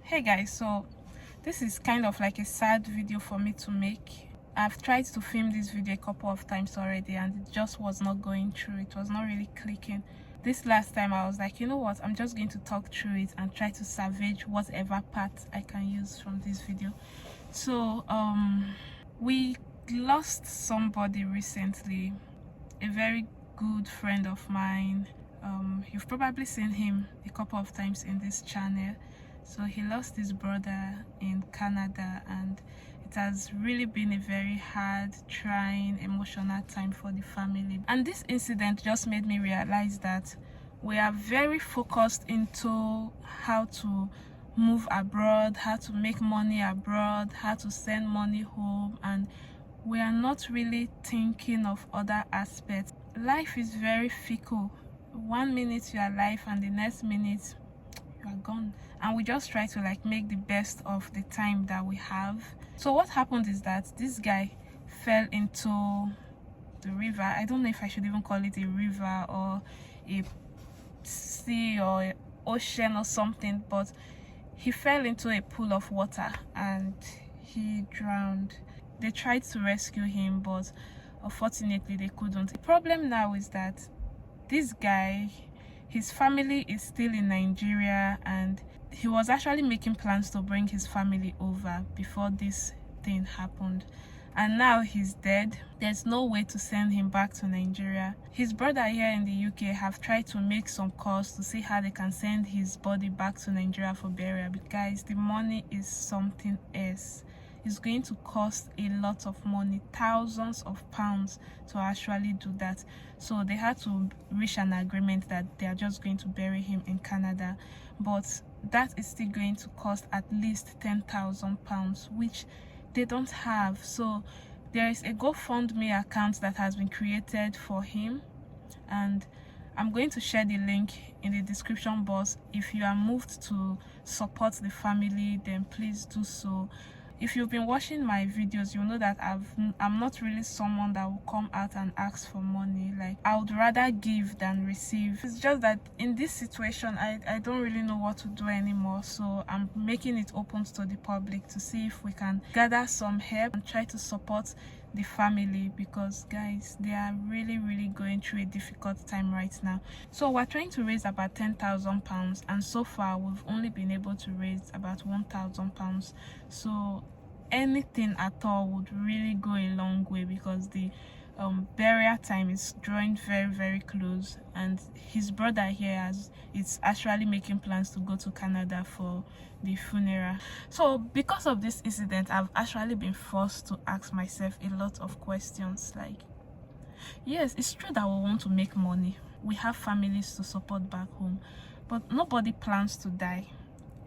Hey guys, so this is kind of like a sad video for me to make. I've tried to film this video a couple of times already and it just was not going through. It was not really clicking. This last time I was like, you know what, I'm just going to talk through it and try to salvage whatever part I can use from this video. So we lost somebody recently, a very good friend of mine. You've probably seen him a couple of times in this channel. So he lost his brother in Canada, and it has really been a very hard, trying, emotional time for the family. And this incident just made me realize that we are very focused into how to move abroad, how to make money abroad, how to send money home, and we are not really thinking of other aspects. Life is very fickle. 1 minute you are alive and the next minute you are gone, and we just try to like make the best of the time that we have. So what happened is that this guy fell into the river. I don't know if I should even call it a river or a sea or an ocean or something, but he fell into a pool of water and he drowned. They tried to rescue him, but unfortunately they couldn't. The problem now is that this guy, his family is still in Nigeria, and he was actually making plans to bring his family over before this thing happened. And now he's dead. There's no way to send him back to Nigeria. His brother here in the UK have tried to make some calls to see how they can send his body back to Nigeria for burial. But guys, the money is something else. It's going to cost a lot of money, thousands of pounds, to actually do that. So they had to reach an agreement that they are just going to bury him in Canada, but that is still going to cost at least £10,000, which they don't have. So there is a GoFundMe account that has been created for him, and I'm going to share the link in the description box. If you are moved to support the family, then please do so. If you've been watching my videos, you'll know that I'm not really someone that will come out and ask for money. Like, I would rather give than receive. It's just that in this situation, I don't really know what to do anymore. So I'm making it open to the public to see if we can gather some help and try to support the family, because guys, they are really going through a difficult time right now. So we're trying to raise about £10,000, and so far we've only been able to raise about £1,000. So anything at all would really go a long way, because the burial time is drawing very close, and his brother here is actually making plans to go to Canada for the funeral. So because of this incident, I've actually been forced to ask myself a lot of questions. Like, yes, it's true that we want to make money, we have families to support back home, but nobody plans to die.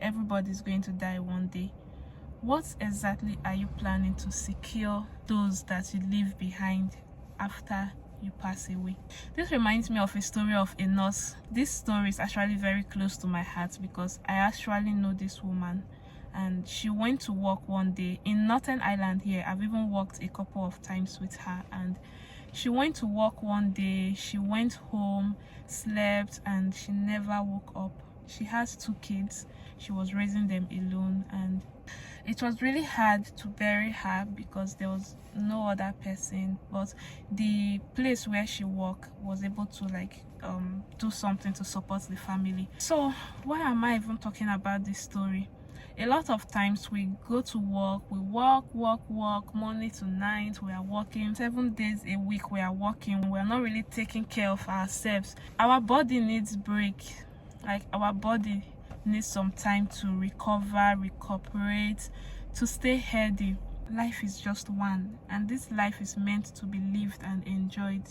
Everybody's going to die one day. What exactly are you planning to secure those that you leave behind after you pass away? This reminds me of a story of a nurse. This story is actually very close to my heart because I actually know this woman, and she went to work one day in Northern Ireland here. I've even worked a couple of times with her, and she went to work one day, she went home, slept, and she never woke up. She has 2 kids. She was raising them alone, and it was really hard to bury her because there was no other person, but the place where she worked was able to like do something to support the family. So why am I even talking about this story? A lot of times we go to work, we work morning to night. We are working 7 days a week. We are working. We are not really taking care of ourselves. Our body needs break. Like, our body needs some time to recover, recuperate, to stay healthy. Life is just one, and this life is meant to be lived and enjoyed,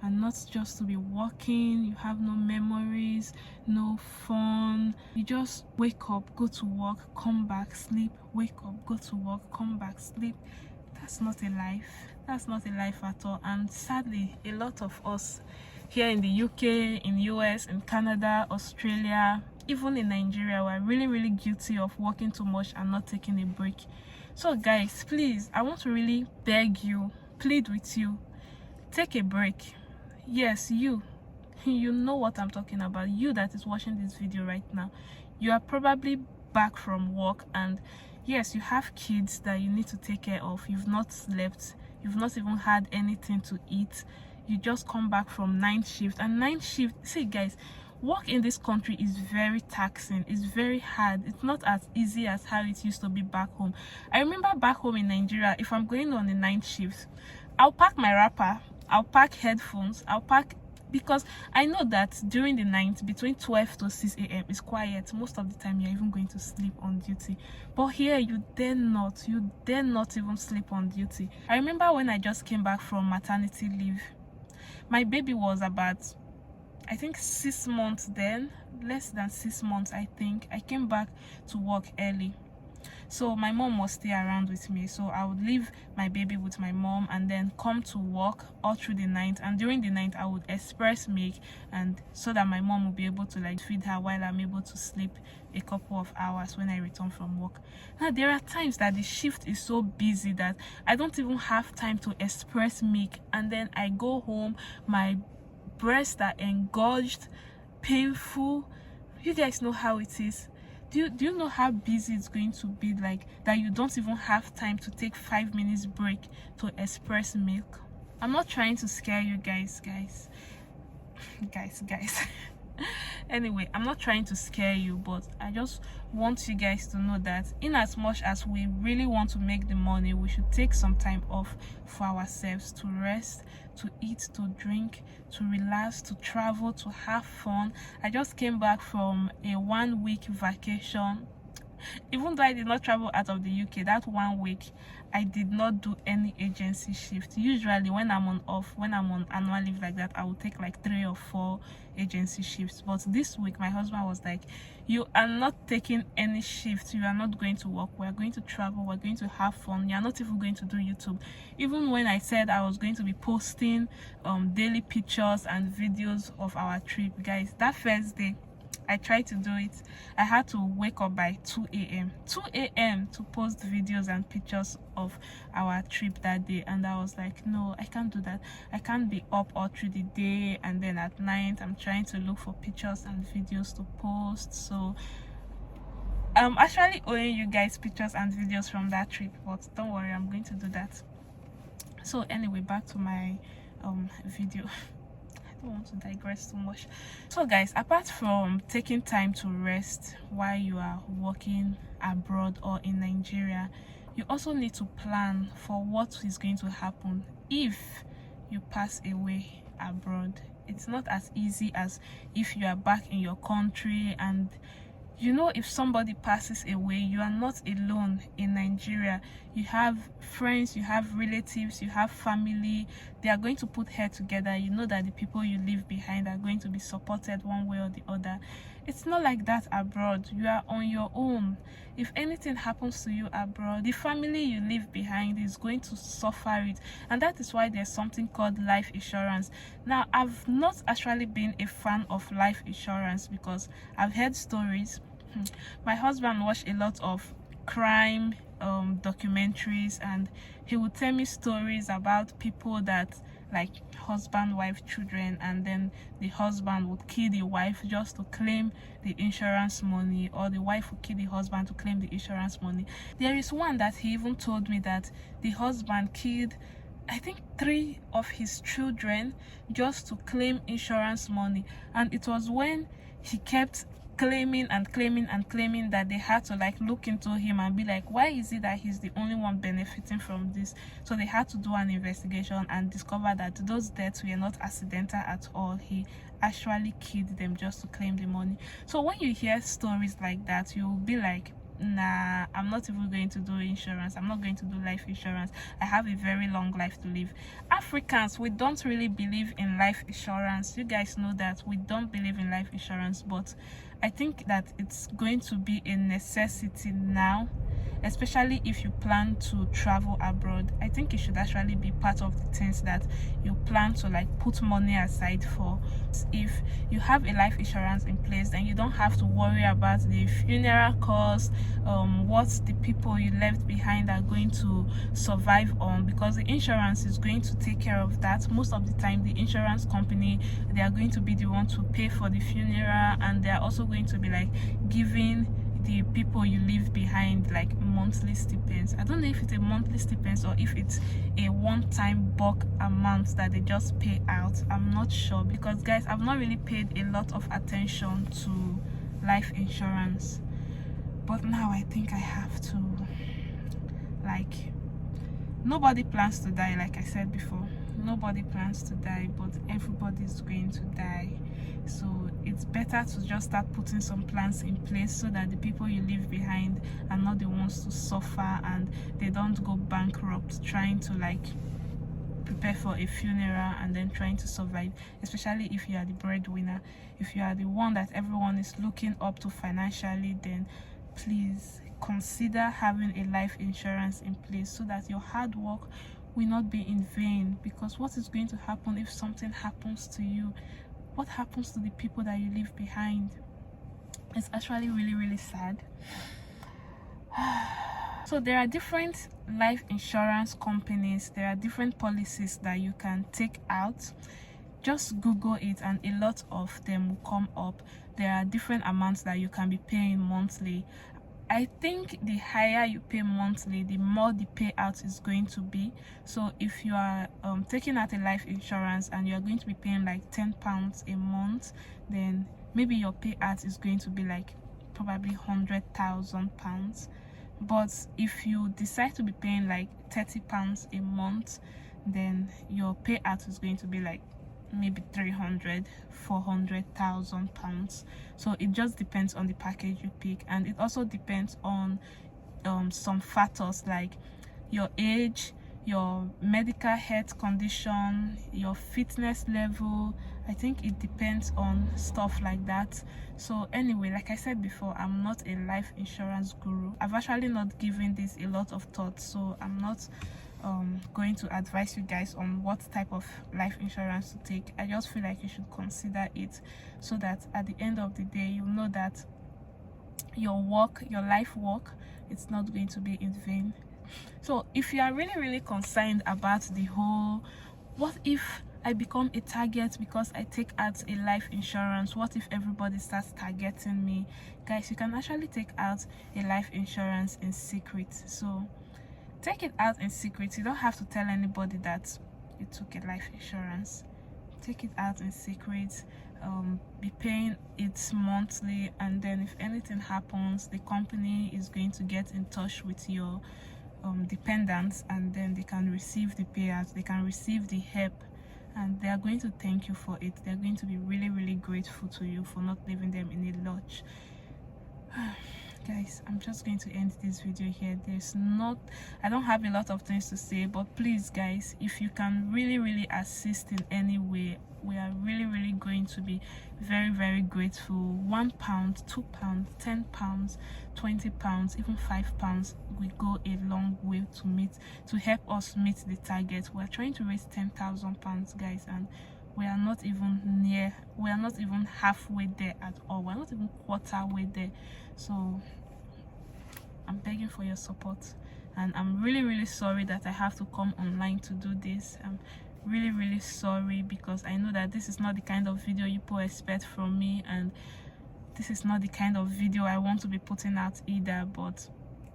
and not just to be working. You have no memories, no fun. You just wake up, go to work, come back, sleep, wake up, go to work, come back, sleep. That's not a life. That's not a life at all. And sadly, a lot of us here in the UK, in US, in Canada, Australia, even in Nigeria, we're really guilty of working too much and not taking a break. So guys, please, I want to really beg you, plead with you, take a break. Yes, you know what I'm talking about. You that is watching this video right now, you are probably back from work, and yes, you have kids that you need to take care of, you've not slept, you've not even had anything to eat, you just come back from night shift. And night shift, see guys, work in this country is very taxing, it's very hard, it's not as easy as how it used to be back home. I remember back home in Nigeria, if I'm going on a night shift, I'll pack my wrapper, I'll pack headphones, I'll pack, because I know that during the night between 12 to 6 a.m. it's quiet. Most of the time you're even going to sleep on duty, but here you dare not even sleep on duty. I remember when I just came back from maternity leave, my baby was about, I think 6 months then, less than 6 months. I think I came back to work early, so my mom was still around with me, so I would leave my baby with my mom and then come to work all through the night. And during the night I would express milk, and so that my mom will be able to like feed her while I'm able to sleep a couple of hours when I return from work. Now there are times that the shift is so busy that I don't even have time to express milk, and then I go home, my breasts are engorged, painful. You guys know how it is. Do you know how busy it's going to be, like that you don't even have time to take 5 minutes break to express milk? I'm not trying to scare you guys. Anyway, I'm not trying to scare you, but I just want you guys to know that in as much as we really want to make the money, we should take some time off for ourselves, to rest, to eat, to drink, to relax, to travel, to have fun. I just came back from a 1-week vacation. Even though I did not travel out of the UK, that 1 week I did not do any agency shift. Usually when I'm on annual leave like that, I will take like 3 or 4 agency shifts. But this week my husband was like, you are not taking any shifts, you are not going to work, we're going to travel, we're going to have fun, you're not even going to do YouTube. Even when I said I was going to be posting daily pictures and videos of our trip, guys, that first day I tried to do it, I had to wake up by 2 a.m. to post videos and pictures of our trip that day. And I was like, no, I can't do that. I can't be up all through the day and then at night I'm trying to look for pictures and videos to post. So I'm actually owing you guys pictures and videos from that trip, but don't worry, I'm going to do that. So anyway, back to my video. I don't want to digress too much. So guys, apart from taking time to rest while you are working abroad or in Nigeria, you also need to plan for what is going to happen if you pass away abroad. It's not as easy as if you are back in your country, and you know, if somebody passes away, you are not alone in Nigeria. You have friends, you have relatives, you have family. They are going to put head together. You know that the people you leave behind are going to be supported one way or the other. It's not like that abroad. You are on your own. If anything happens to you abroad, the family you leave behind is going to suffer it. And that is why there's something called life insurance. Now, I've not actually been a fan of life insurance because I've heard stories. My husband watched a lot of crime documentaries, and he would tell me stories about people that, like, husband, wife, children, and then the husband would kill the wife just to claim the insurance money, or the wife would kill the husband to claim the insurance money. There is one that he even told me that the husband killed, I think, 3 of his children just to claim insurance money. And it was when he kept claiming that they had to like look into him and be like, why is it that he's the only one benefiting from this? So they had to do an investigation and discover that those deaths were not accidental at all. He actually killed them just to claim the money. So when you hear stories like that, you'll be like, nah, I'm not even going to do insurance. I'm not going to do life insurance. I have a very long life to live. Africans, we don't really believe in life insurance. You guys know that we don't believe in life insurance, but I think that it's going to be a necessity now, especially if you plan to travel abroad. I think it should actually be part of the things that you plan to like put money aside for. If you have a life insurance in place, then you don't have to worry about the funeral costs, what the people you left behind are going to survive on, because the insurance is going to take care of that. Most of the time the insurance company, they are going to be the one to pay for the funeral, and they are also going to be like giving the people you leave behind like monthly stipends. I don't know if it's a monthly stipends or if it's a one-time bulk amount that they just pay out. I'm not sure, because guys, I've not really paid a lot of attention to life insurance, but now I think I have to. Like, nobody plans to die, like I said before. Nobody plans to die, but everybody's going to die. So it's better to just start putting some plans in place so that the people you leave behind are not the ones to suffer, and they don't go bankrupt trying to like prepare for a funeral and then trying to survive, especially if you are the breadwinner. If you are the one that everyone is looking up to financially, then please consider having a life insurance in place so that your hard work will not be in vain. Because what is going to happen if something happens to you? What happens to the people that you leave behind? It's actually really, really sad. So there are different life insurance companies, there are different policies that you can take out. Just Google it and a lot of them will come up. There are different amounts that you can be paying monthly. I think the higher you pay monthly, the more the payout is going to be. So if you are taking out a life insurance and you are going to be paying like £10 a month, then maybe your payout is going to be like probably £100,000. But if you decide to be paying like £30 a month, then your payout is going to be like maybe 300, 400,000 pounds. So it just depends on the package you pick, and it also depends on some factors like your age, your medical health condition, your fitness level. I think it depends on stuff like that. So anyway, like I said before, I'm not a life insurance guru. I've actually not given this a lot of thought, so I'm not going to advise you guys on what type of life insurance to take. I just feel like you should consider it so that at the end of the day you know that your work, your life work, it's not going to be in vain. So if you are really, really concerned about the whole, what if I become a target because I take out a life insurance, what if everybody starts targeting me? Guys, you can actually take out a life insurance in secret. So take it out in secret. You don't have to tell anybody that you took a life insurance. Take it out in secret. Be paying it monthly, and then if anything happens, the company is going to get in touch with your dependents, and then they can receive the payouts, they can receive the help, and they are going to thank you for it. They're going to be really, really grateful to you for not leaving them in a lurch. Guys, I'm just going to end this video here. I don't have a lot of things to say, but please guys, if you can really, really assist in any way, we are really, really going to be very, very grateful. £1, £2, £10, £20, even £5 will go a long way to help us meet the target. We're trying to raise £10,000, guys, and we are not even halfway there at all. We're not even quarter way there. So I'm begging for your support, and I'm really, really sorry that I have to come online to do this. I'm really, really sorry, because I know that this is not the kind of video you people expect from me, and this is not the kind of video I want to be putting out either, but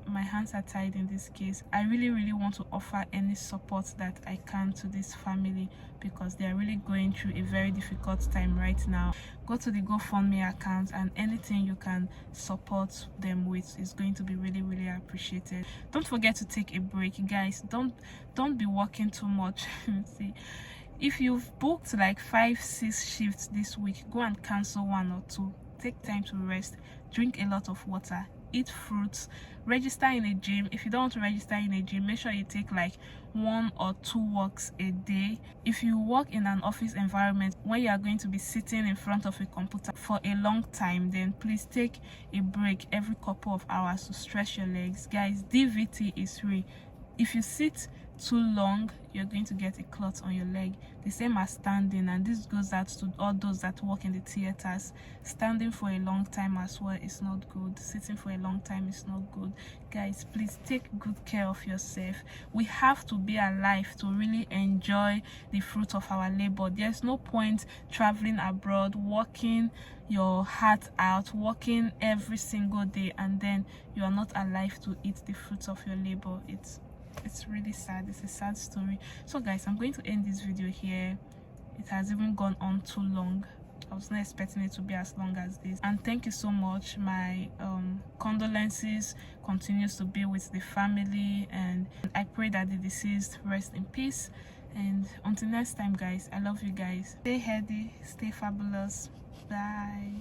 my hands are tied in this case. I really, really want to offer any support that I can to this family, because they are really going through a very difficult time right now. Go to the GoFundMe account, and anything you can support them with is going to be really, really appreciated. Don't forget to take a break, guys. Don't be working too much. See, if you've booked like 5-6 shifts this week, go and cancel 1 or 2. Take time to rest, drink a lot of water, eat fruits, register in a gym. If you don't want to register in a gym, make sure you take like 1 or 2 walks a day. If you work in an office environment where you are going to be sitting in front of a computer for a long time, then please take a break every couple of hours to stretch your legs. Guys, DVT is free. if you sit too long, you're going to get a clot on your leg, the same as standing. And this goes out to all those that work in the theaters. Standing for a long time as well is not good. Sitting for a long time is not good. Guys, please take good care of yourself. We have to be alive to really enjoy the fruit of our labor. There's no point traveling abroad, working your heart out, working every single day, and then you are not alive to eat the fruits of your labor. It's really sad. It's a sad story. So guys, I'm going to end this video here. It has even gone on too long. I was not expecting it to be as long as this. And thank you so much. My condolences continues to be with the family, and I pray that the deceased rest in peace. And until next time, guys, I love you guys. Stay healthy, stay fabulous. Bye.